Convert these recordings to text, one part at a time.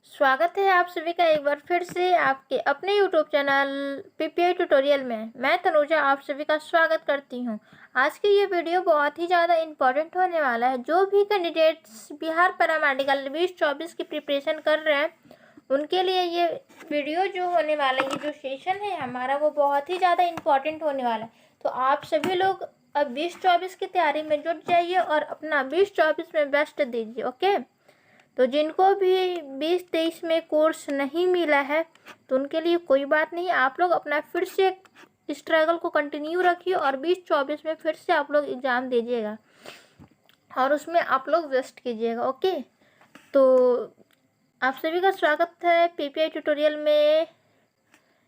स्वागत है आप सभी का एक बार फिर से आपके अपने यूट्यूब चैनल पीपीआई ट्यूटोरियल में। मैं तनुजा आप सभी का स्वागत करती हूं। आज की ये वीडियो बहुत ही ज़्यादा इम्पोर्टेंट होने वाला है। जो भी कैंडिडेट्स बिहार पैरामेडिकल 2024 की प्रिपरेशन कर रहे हैं उनके लिए ये वीडियो जो होने वाला है, ये जो सेशन है हमारा, वो बहुत ही ज़्यादा इम्पोर्टेंट होने वाला है। तो आप सभी लोग अब 2024 की तैयारी में जुट जाइए और अपना 2024 में बेस्ट दीजिए। ओके, तो जिनको भी 2023 में कोर्स नहीं मिला है तो उनके लिए कोई बात नहीं, आप लोग अपना फिर से स्ट्रगल को कंटिन्यू रखिए और 2024 में फिर से आप लोग एग्ज़ाम दीजिएगा और उसमें आप लोग बेस्ट कीजिएगा। ओके, तो आप सभी का स्वागत है पीपीआई ट्यूटोरियल में।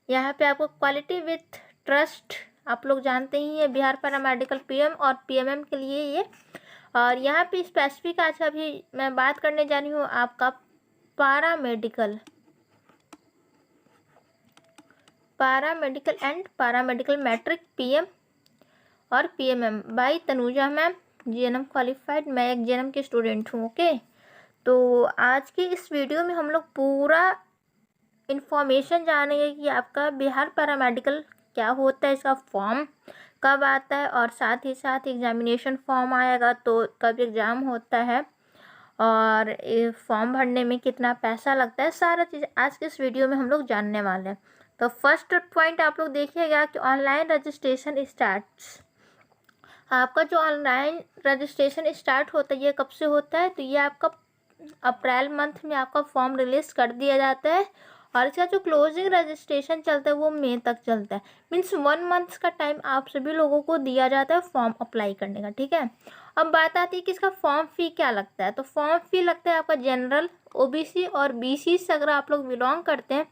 यहाँ पे आपको क्वालिटी विथ ट्रस्ट, आप लोग जानते ही हैं, बिहार पैरामेडिकल पीएम और पीएमएम के लिए ये। और यहाँ पे स्पेसिफिक आज अभी मैं बात करने जा रही हूँ आपका paramedical and paramedical matric PM और PMM by Tanuja ma'am, GNM qualified. मैं एक जीएनएम की स्टूडेंट हूँ। ओके, तो आज की इस वीडियो में हम लोग पूरा इन्फॉर्मेशन जानेंगे कि आपका बिहार पैरामेडिकल क्या होता है, इसका फॉर्म कब आता है और साथ ही साथ एग्जामिनेशन फॉर्म आएगा तो कब एग्ज़ाम होता है और फॉर्म भरने में कितना पैसा लगता है, सारा चीज़ आज के इस वीडियो में हम लोग जानने वाले हैं। तो फर्स्ट पॉइंट आप लोग देखिएगा कि ऑनलाइन रजिस्ट्रेशन स्टार्ट्स। आपका जो ऑनलाइन रजिस्ट्रेशन स्टार्ट होता है ये कब से होता है, तो ये आपका अप्रैल मंथ में आपका फॉर्म रिलीज़ कर दिया जाता है और इसका जो क्लोजिंग रजिस्ट्रेशन चलता है वो मई तक चलता है। मीन्स 1 मंथ का टाइम आप सभी लोगों को दिया जाता है फॉर्म अप्लाई करने का। ठीक है, अब बात आती है कि इसका फॉर्म फ़ी क्या लगता है। तो फॉर्म फ़ी लगता है आपका जनरल, ओबीसी और बीसी से अगर आप लोग बिलोंग करते हैं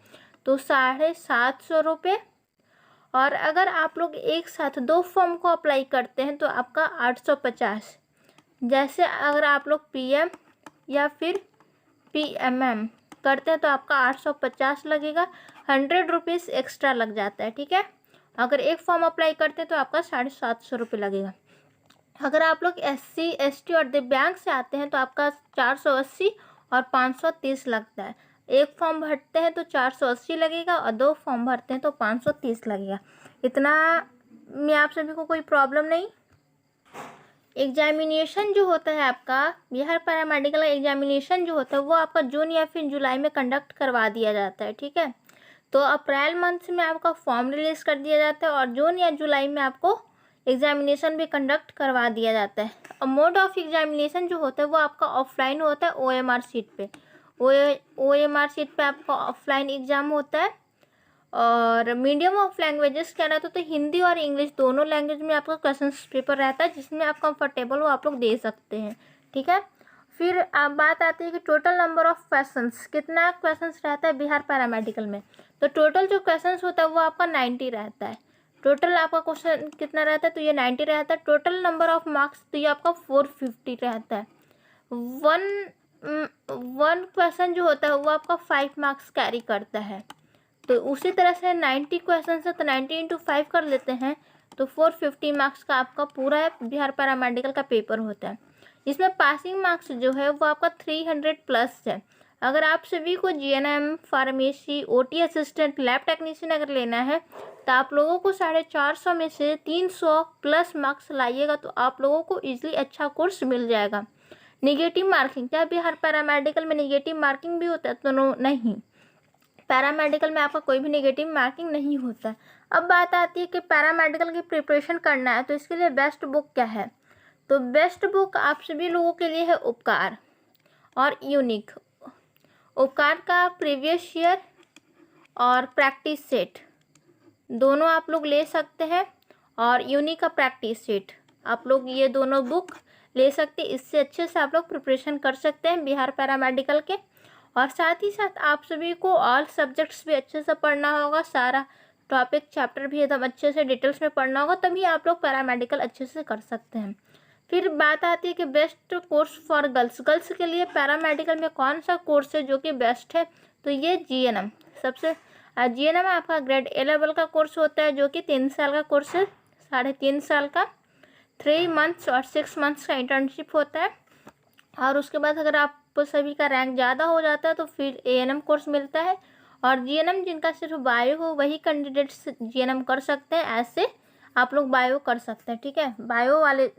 तो 750 रुपये, और अगर आप लोग एक साथ 2 फॉर्म को अप्लाई करते हैं तो आपका 850। जैसे अगर आप लोग पीएम या फिर पीएमएम करते हैं तो आपका 850 लगेगा, 100 रुपीज़ एक्स्ट्रा लग जाता है। ठीक है, अगर एक फॉर्म अप्लाई करते हैं तो आपका 750 रुपये लगेगा। अगर आप लोग SC ST और दिव्यांग से आते हैं तो आपका 480 और 530 लगता है। एक फॉर्म भरते हैं तो 480 लगेगा और 2 फॉर्म भरते हैं तो 530 लगेगा। इतना में आप सभी को कोई प्रॉब्लम नहीं। एग्जामिनेशन जो होता है आपका बिहार पैरामेडिकल एग्जामिनेशन जो होता है वो आपका जून या फिर जुलाई में कंडक्ट करवा दिया जाता है। ठीक है, तो अप्रैल मंथ में आपका फॉर्म रिलीज़ कर दिया जाता है और जून या जुलाई में आपको एग्जामिनेशन भी कंडक्ट करवा दिया जाता है। और मोड ऑफ एग्जामिनेशन जो होता है वो आपका ऑफलाइन होता है OMR सीट पे। OMR सीट पे आपका ऑफलाइन एग्ज़ाम होता है। और मीडियम ऑफ लैंग्वेजेस क्या रहता है, तो हिंदी और इंग्लिश दोनों लैंग्वेज में आपका क्वेश्चन पेपर रहता है, जिसमें आप कंफर्टेबल हो आप लोग दे सकते हैं। ठीक है, फिर आप बात आती है कि टोटल नंबर ऑफ क्वेश्चंस, कितना क्वेश्चंस रहता है बिहार पैरामेडिकल में। तो टोटल जो क्वेश्चंस होता है वो आपका 90 रहता है। टोटल आपका क्वेश्चन कितना रहता है, तो ये 90 रहता है। टोटल नंबर ऑफ मार्क्स तो ये आपका 450 रहता है। वन क्वेश्चन जो होता है वो आपका 5 मार्क्स कैरी करता है। तो उसी तरह से 90 क्वेश्चन है तो 90 × 5 कर लेते हैं तो 450 मार्क्स का आपका पूरा बिहार पैरामेडिकल का पेपर होता है। इसमें पासिंग मार्क्स जो है वो आपका 300 प्लस है। अगर आप सभी को GNM, pharmacy, OT assistant, lab technician अगर लेना है तो आप लोगों को 450 में से 300 प्लस मार्क्स लाइएगा तो आप लोगों को ईजिली अच्छा कोर्स मिल जाएगा। निगेटिव मार्किंग, क्या बिहार पैरामेडिकल में निगेटिव मार्किंग भी होता है, तो नहीं, पैरामेडिकल में आपका कोई भी नेगेटिव मार्किंग नहीं होता। अब बात आती है कि पैरामेडिकल की प्रिपरेशन करना है तो इसके लिए बेस्ट बुक क्या है। तो बेस्ट बुक आप सभी लोगों के लिए है उपकार और यूनिक। उपकार का प्रीवियस ईयर और प्रैक्टिस सेट दोनों आप लोग ले सकते हैं और यूनिक का प्रैक्टिस सेट आप लोग ये दोनों बुक ले सकते हैं। इससे अच्छे से आप लोग प्रिपरेशन कर सकते हैं बिहार पैरामेडिकल के। और साथ ही साथ आप सभी को ऑल सब्जेक्ट्स भी अच्छे से पढ़ना होगा, सारा टॉपिक चैप्टर भी एकदम अच्छे से डिटेल्स में पढ़ना होगा, तभी आप लोग पैरामेडिकल अच्छे से कर सकते हैं। फिर बात आती है कि best course for girls. Girls के लिए पैरामेडिकल में कौन सा कोर्स है जो कि बेस्ट है, तो ये जीएनएम सबसे। जीएनएम आपका ग्रेड A लेवल का कोर्स होता है जो कि 3 साल का कोर्स है, 3.5 साल का, 3 मंथ्स और 6 मंथ्स का इंटर्नशिप होता है। और उसके बाद अगर आप सभी का रैंक ज़्यादा हो जाता है तो फिर ANM कोर्स मिलता है। और GNM जिनका सिर्फ बायो हो वही कैंडिडेट्स GNM कर सकते हैं, ऐसे आप लोग बायो कर सकते हैं, ठीक है। बायो वाले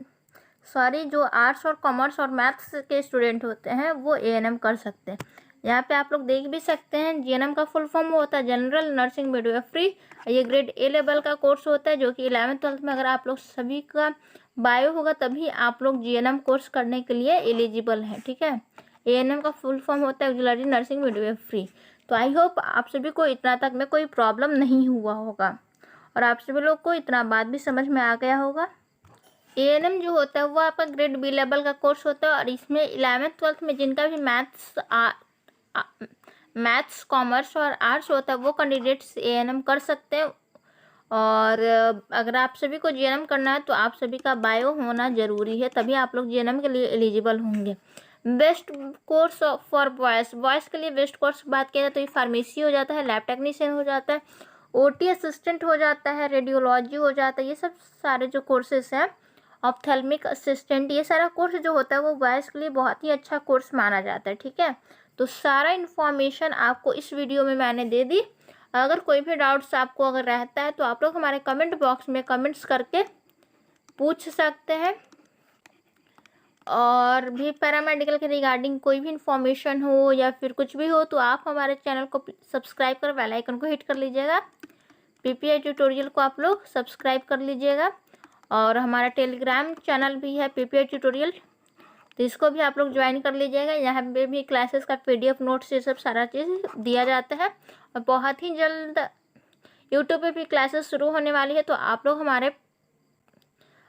जो आर्ट्स और कॉमर्स और मैथ्स के स्टूडेंट होते हैं वो ANM कर सकते हैं। यहाँ पे आप लोग देख भी सकते हैं GNM का फुल फॉर्म होता है जनरल नर्सिंग मिडवाइफरी। ये ग्रेड A लेवल का कोर्स होता है जो कि 11th-12th में अगर आप लोग सभी का बायो होगा तभी आप लोग GNM कोर्स करने के लिए एलिजिबल हैं, ठीक है। ANM का फुल फॉर्म होता है ऑक्सिलरी नर्सिंग मिडवाइफरी। तो आई होप आप सभी को इतना तक में कोई प्रॉब्लम नहीं हुआ होगा और आप सभी लोग को इतना बात भी समझ में आ गया होगा। ANM जो होता है वो आपका ग्रेड B लेवल का कोर्स होता है और इसमें 11th-12th में जिनका भी मैथ्स कॉमर्स और आर्ट्स होता है वो कैंडिडेट्स ANM कर सकते हैं। और अगर आप सभी को GNM करना है तो आप सभी का बायो होना ज़रूरी है, तभी आप लोग GNM के लिए एलिजिबल होंगे। बेस्ट कोर्स फॉर बॉयज़ के लिए बेस्ट कोर्स बात किया जाए तो ये फार्मेसी हो जाता है, लैब टेक्नीशियन हो जाता है, OT असिस्टेंट हो जाता है, रेडियोलॉजी हो जाता है। ये सब सारे जो कोर्सेस हैं, ऑप्थेल्मिक असिस्टेंट, ये सारा कोर्स जो होता है वो बॉयज़ के लिए बहुत ही अच्छा कोर्स माना जाता है, ठीक है। तो सारा इन्फॉर्मेशन आपको इस वीडियो में मैंने दे दी। अगर कोई भी डाउट्स आपको अगर रहता है तो आप लोग हमारे कमेंट बॉक्स में कमेंट्स करके पूछ सकते हैं। और भी पैरामेडिकल के रिगार्डिंग कोई भी इन्फॉर्मेशन हो या फिर कुछ भी हो तो आप हमारे चैनल को सब्सक्राइब कर बेल आइकन को हिट कर लीजिएगा। PPI ट्यूटोरियल को आप लोग सब्सक्राइब कर लीजिएगा। और हमारा टेलीग्राम चैनल भी है PPI ट्यूटोरियल, तो इसको भी आप लोग ज्वाइन कर लीजिएगा। यहाँ पे भी क्लासेस का PDF नोट्स ये सब सारा चीज़ दिया जाता है। और बहुत ही जल्द यूट्यूब पे भी क्लासेस शुरू होने वाली है, तो आप लोग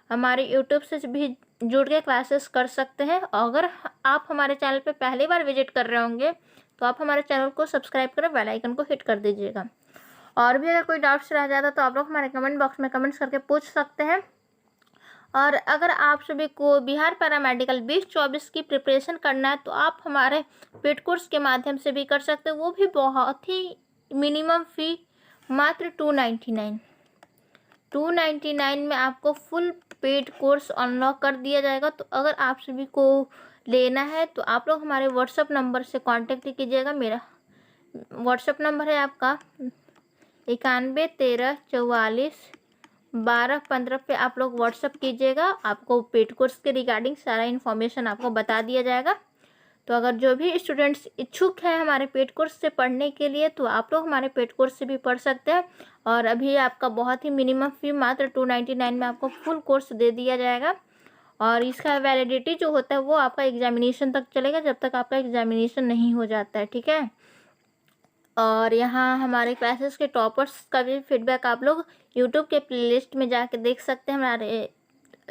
हमारे यूट्यूब से भी जुड़ के क्लासेस कर सकते हैं। अगर आप हमारे चैनल पे पहली बार विजिट कर रहे होंगे तो आप हमारे चैनल को सब्सक्राइब कर बेल आइकन को हिट कर दीजिएगा। और भी अगर कोई डाउट्स रह जाता तो आप लोग हमारे कमेंट बॉक्स में कमेंट्स करके पूछ सकते हैं। और अगर आप सभी को बिहार पैरामेडिकल 2024 की प्रिपरेशन करना है तो आप हमारे पेड कोर्स के माध्यम से भी कर सकते हैं, वो भी बहुत ही मिनिमम फ़ी मात्र 299 में आपको फुल पेड कोर्स अनलॉक कर दिया जाएगा। तो अगर आप सभी को लेना है तो आप लोग हमारे व्हाट्सएप नंबर से कांटेक्ट कीजिएगा। मेरा व्हाट्सएप नंबर है आपका 9113441215 पे आप लोग व्हाट्सएप कीजिएगा। आपको पेड कोर्स के रिगार्डिंग सारा इन्फॉर्मेशन आपको बता दिया जाएगा। तो अगर जो भी स्टूडेंट्स इच्छुक हैं हमारे पेड कोर्स से पढ़ने के लिए तो आप लोग हमारे पेड कोर्स से भी पढ़ सकते हैं। और अभी आपका बहुत ही मिनिमम फ़ी मात्र 299 में आपको फुल कोर्स दे दिया जाएगा। और इसका वैलिडिटी जो होता है वो आपका एग्जामिनेशन तक चलेगा, जब तक आपका एग्जामिनेशन नहीं हो जाता है, ठीक है। और यहाँ हमारे क्लासेस के टॉपर्स का भी फीडबैक आप लोग यूट्यूब के प्लेलिस्ट में जाके देख सकते हैं। हमारे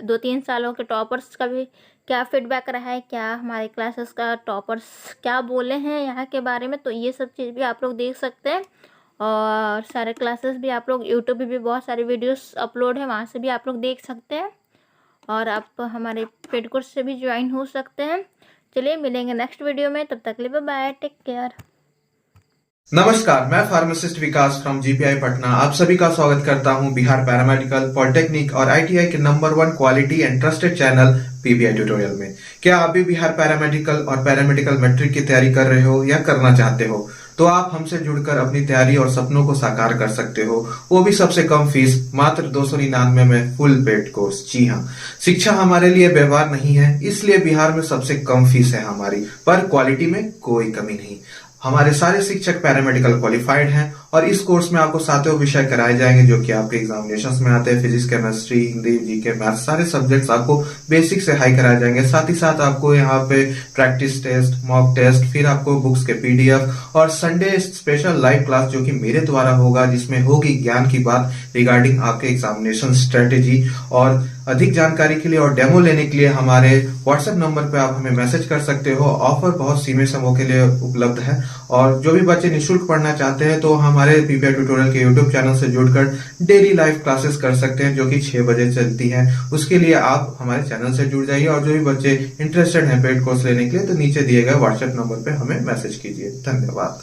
2-3 सालों के टॉपर्स का भी क्या फीडबैक रहा है, क्या हमारे क्लासेस का टॉपर्स क्या बोले हैं यहाँ के बारे में, तो ये सब चीज़ भी आप लोग देख सकते हैं। और सारे क्लासेस भी आप लोग यूट्यूब पे भी बहुत सारे वीडियोस अपलोड है, वहाँ से भी आप लोग देख सकते हैं। और आप हमारे पेड कोर्स से भी ज्वाइन हो सकते हैं। चलिए मिलेंगे नेक्स्ट वीडियो में, तब तक के लिए बाय बाय, टेक केयर। नमस्कार, मैं pharmacist Vikas from GPI Patna आप सभी का स्वागत करता हूं बिहार पैरामेडिकल, पॉलिटेक्निक और ITI के number 1 quality and trusted channel PPI tutorial में। क्या आप भी बिहार पैरामेडिकल और पैरामेडिकल मैट्रिक की तैयारी कर रहे हो या करना चाहते हो तो आप हमसे जुड़कर अपनी तैयारी और सपनों को साकार कर सकते हो, वो भी सबसे कम फीस मात्र 299 में फुल पेड कोर्स। जी हाँ, शिक्षा हमारे लिए व्यवहार नहीं है, इसलिए बिहार में सबसे कम फीस है हमारी, पर क्वालिटी में कोई कमी नहीं। हमारे सारे शिक्षक पैरामेडिकल क्वालिफाइड हैं और इस कोर्स में आपको सातों विषय कराए जाएंगे जो कि आपके एग्जामिनेशंस में आते हैं। Physics, chemistry, Hindi, GK, math, सारे सब्जेक्ट्स आपको बेसिक से हाई कराए जाएंगे। साथ ही साथ आपको यहाँ पे प्रैक्टिस टेस्ट, मॉक टेस्ट, फिर आपको बुक्स के PDF और संडे स्पेशल लाइव क्लास जो कि मेरे द्वारा होगा, जिसमें होगी ज्ञान की बात रिगार्डिंग आपके एग्जामिनेशन स्ट्रेटेजी। और अधिक जानकारी के लिए और डेमो लेने के लिए हमारे व्हाट्सएप नंबर पे आप हमें मैसेज कर सकते हो। ऑफर बहुत सीमित समय के लिए उपलब्ध है और जो भी बच्चे निःशुल्क पढ़ना चाहते हैं तो हमारे PPI ट्यूटोरियल के YouTube चैनल से जुड़कर डेली लाइव क्लासेस कर सकते हैं जो कि 6 बजे चलती है। उसके लिए आप हमारे चैनल से जुड़ जाइए और जो भी बच्चे इंटरेस्टेड हैं पेड कोर्स लेने के लिए तो नीचे दिए गए व्हाट्सएप नंबर पे हमें मैसेज कीजिए। धन्यवाद।